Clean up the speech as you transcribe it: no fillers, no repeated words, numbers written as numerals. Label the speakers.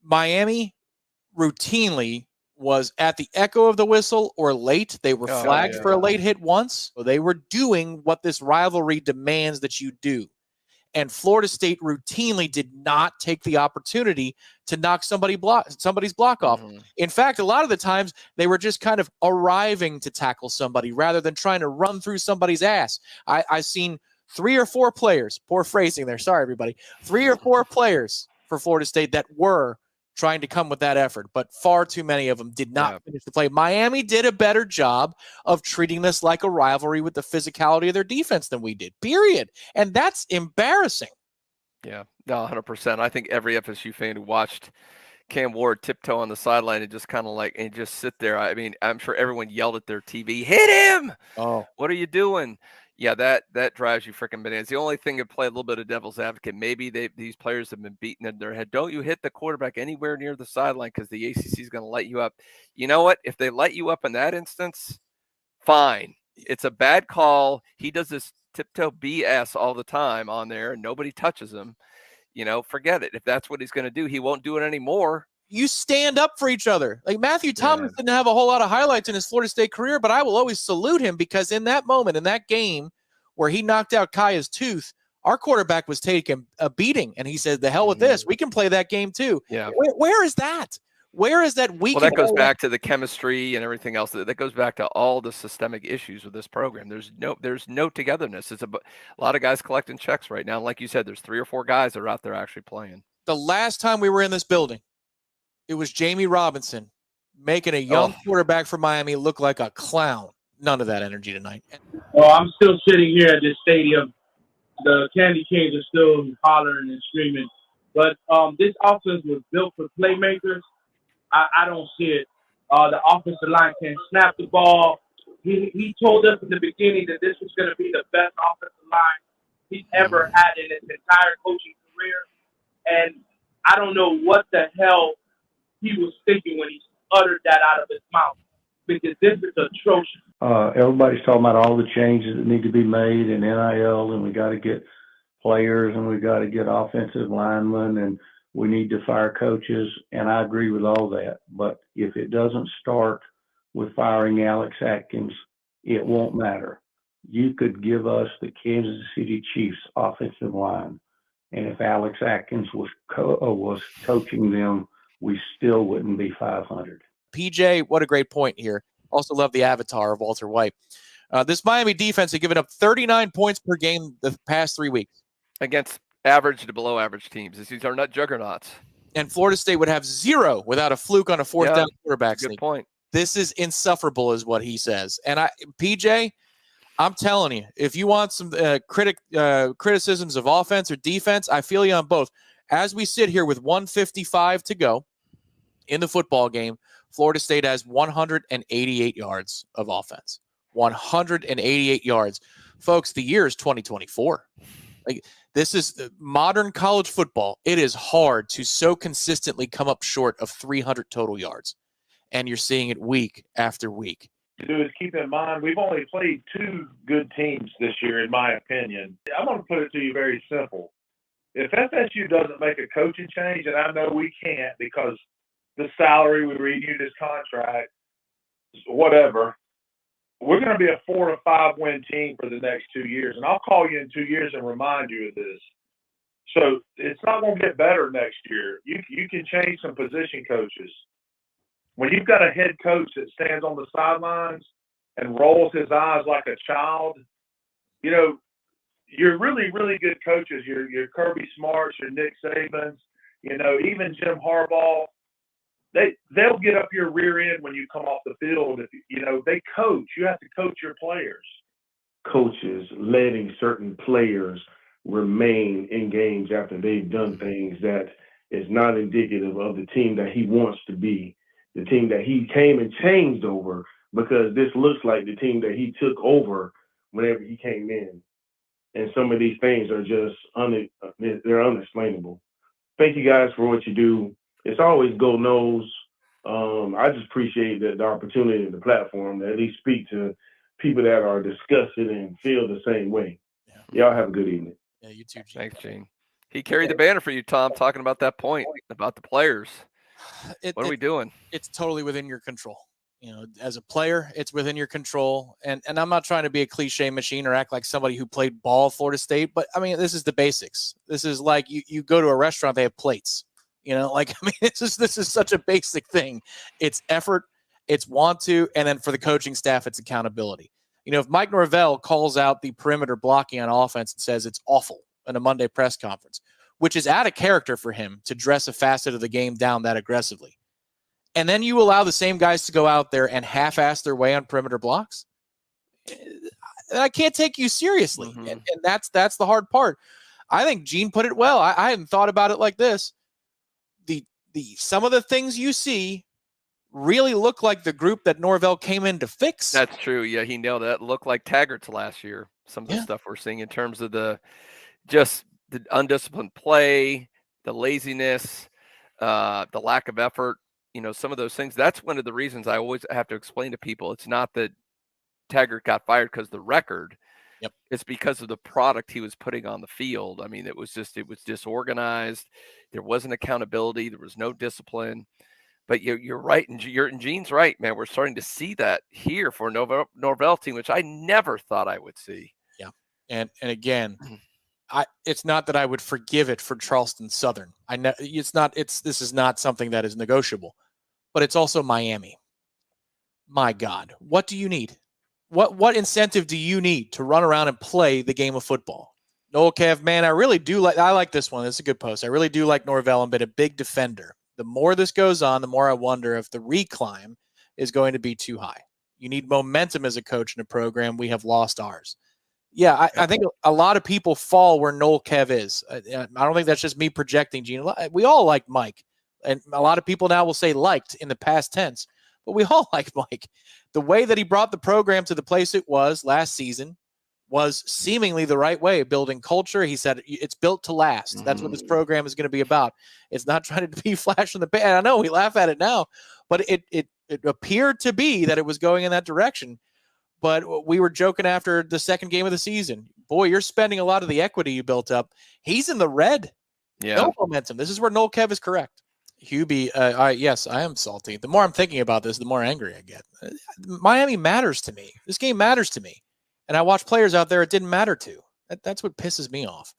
Speaker 1: Miami routinely was at the echo of the whistle or late. They were flagged for a late hit once. So they were doing what this rivalry demands that you do. And Florida State routinely did not take the opportunity to knock somebody's block off. In fact, a lot of the times they were just kind of arriving to tackle somebody rather than trying to run through somebody's ass. I've seen 3 or 4 players, poor phrasing there, sorry everybody, 3 or 4 players for Florida State that were trying to come with that effort, but far too many of them did not finish the play. Miami did a better job of treating this like a rivalry with the physicality of their defense than we did, period. And that's embarrassing.
Speaker 2: Yeah, no, 100%. I think every FSU fan who watched Cam Ward tiptoe on the sideline and just kind of and just sit there. I mean, I'm sure everyone yelled at their TV, hit him!
Speaker 1: Oh.
Speaker 2: What are you doing? Yeah, that drives you freaking bananas. The only thing to play a little bit of devil's advocate, maybe these players have been beaten in their head. Don't you hit the quarterback anywhere near the sideline because the ACC is going to light you up. You know what? If they light you up in that instance, fine. It's a bad call. He does this tiptoe BS all the time on there, and nobody touches him. Forget it. If that's what he's going to do, he won't do it anymore.
Speaker 1: You stand up for each other. Like Matthew Thomas didn't have a whole lot of highlights in his Florida State career, but I will always salute him because in that moment, in that game where he knocked out Kaya's tooth, our quarterback was taking a beating, and he said, the hell with this. We can play that game too.
Speaker 2: Yeah.
Speaker 1: Where is that? Where is that weak?
Speaker 2: Well, that goes back to the chemistry and everything else. That goes back to all the systemic issues with this program. There's no togetherness. It's a lot of guys collecting checks right now. Like you said, there's 3 or 4 guys that are out there actually playing.
Speaker 1: The last time we were in this building, it was Jamie Robinson making a young quarterback for Miami look like a clown. None of that energy tonight.
Speaker 3: Well, I'm still sitting here at this stadium. The Candy Canes are still hollering and screaming. But this offense was built for playmakers. I don't see it. The offensive line can snap the ball. He told us in the beginning that this was going to be the best offensive line he's ever had in his entire coaching career. And I don't know what the hell he was thinking when he uttered that out of his mouth, because this is atrocious.
Speaker 4: Everybody's talking about all the changes that need to be made in NIL, and we got to get players, and we got to get offensive linemen, and we need to fire coaches, and I agree with all that. But if it doesn't start with firing Alex Atkins, it won't matter. You could give us the Kansas City Chiefs offensive line, and if Alex Atkins was coaching them, we still wouldn't be 500.
Speaker 1: PJ, what a great point here. Also love the avatar of Walter White. This Miami defense had given up 39 points per game the past 3 weeks.
Speaker 2: Against average to below average teams. These are not juggernauts.
Speaker 1: And Florida State would have 0 without a fluke on a 4th down quarterback sneak.
Speaker 2: Good point.
Speaker 1: This is insufferable is what he says. And PJ, I'm telling you, if you want some criticisms of offense or defense, I feel you on both. As we sit here with 1:55 to go in the football game, Florida State has 188 yards of offense. 188 yards. Folks, the year is 2024. Like, this is modern college football. It is hard to so consistently come up short of 300 total yards. And you're seeing it week after week.
Speaker 5: To do is keep in mind, we've only played 2 good teams this year, in my opinion. I'm going to put it to you very simple. If FSU doesn't make a coaching change, and I know we can't because the salary, we renewed his contract, whatever, we're going to be a 4 or 5 win team for the next 2 years. And I'll call you in 2 years and remind you of this. So it's not going to get better next year. You can change some position coaches. When you've got a head coach that stands on the sidelines and rolls his eyes like a child, you're really, really good coaches. Your Kirby Smarts, your Nick Sabans, even Jim Harbaugh. They'll get up your rear end when you come off the field. If they coach, you have to coach your players.
Speaker 4: Coaches letting certain players remain in games after they've done things that is not indicative of the team that he wants to be, the team that he came and changed over, because this looks like the team that he took over whenever he came in. And some of these things are just they're unexplainable. Thank you guys for what you do. It's always Go Noles. I just appreciate the opportunity and the platform to at least speak to people that are disgusted and feel the same way. Yeah. Y'all have a good evening.
Speaker 1: Yeah, you too, Gene.
Speaker 2: Thanks, Gene. He carried the banner for you, Tom, talking about that point, about the players. What are we doing?
Speaker 1: It's totally within your control. You know, as a player, it's within your control. And I'm not trying to be a cliche machine or act like somebody who played ball at Florida State, but I mean, this is the basics. This is like you go to a restaurant, they have plates. You know, like, I mean, this is such a basic thing. It's effort, it's want to, and then for the coaching staff, it's accountability. You know, if Mike Norvell calls out the perimeter blocking on offense and says it's awful in a Monday press conference, which is out of character for him to dress a facet of the game down that aggressively, and then you allow the same guys to go out there and half-ass their way on perimeter blocks, I can't take you seriously.
Speaker 2: Mm-hmm.
Speaker 1: And that's the hard part. I think Gene put it well. I hadn't thought about it like this. Some of the things you see really look like the group that Norvell came in to fix.
Speaker 2: That's true. Yeah, he nailed it. It looked like Taggart's last year. Some of the stuff we're seeing in terms of the undisciplined play, the laziness, the lack of effort. You know, some of those things. That's one of the reasons I always have to explain to people. It's not that Taggart got fired because of the record.
Speaker 1: Yep.
Speaker 2: It's because of the product he was putting on the field. I mean, it was disorganized. There wasn't accountability. There was no discipline. But you're right, and Gene's right, man. We're starting to see that here for a Norvell team, which I never thought I would see.
Speaker 1: Yeah, and again, it's not that I would forgive it for Charleston Southern. This is not something that is negotiable, but it's also Miami. My God, what do you need? What incentive do you need to run around and play the game of football? Noel Kev, man, I like this one. It's a good post. I really do like Norvell and been a big defender. The more this goes on, the more I wonder if the reclimb is going to be too high. You need momentum as a coach in a program. We have lost ours. Yeah, I think a lot of people fall where Noel Kev is. I don't think that's just me projecting, Gene. We all like Mike. And a lot of people now will say liked in the past tense. But we all like Mike. The way that he brought the program to the place it was last season was seemingly the right way, building culture. He said it's built to last. Mm-hmm. That's what this program is going to be about. It's not trying to be flash in the pan. I know we laugh at it now, but it appeared to be that it was going in that direction. But we were joking after the second game of the season. Boy, you're spending a lot of the equity you built up. He's in the red.
Speaker 2: Yeah.
Speaker 1: No momentum. This is where Noel Kev is correct. Hubie, yes, I am salty. The more I'm thinking about this, the more angry I get. Miami matters to me. This game matters to me. And I watch players out there it didn't matter to. That's what pisses me off.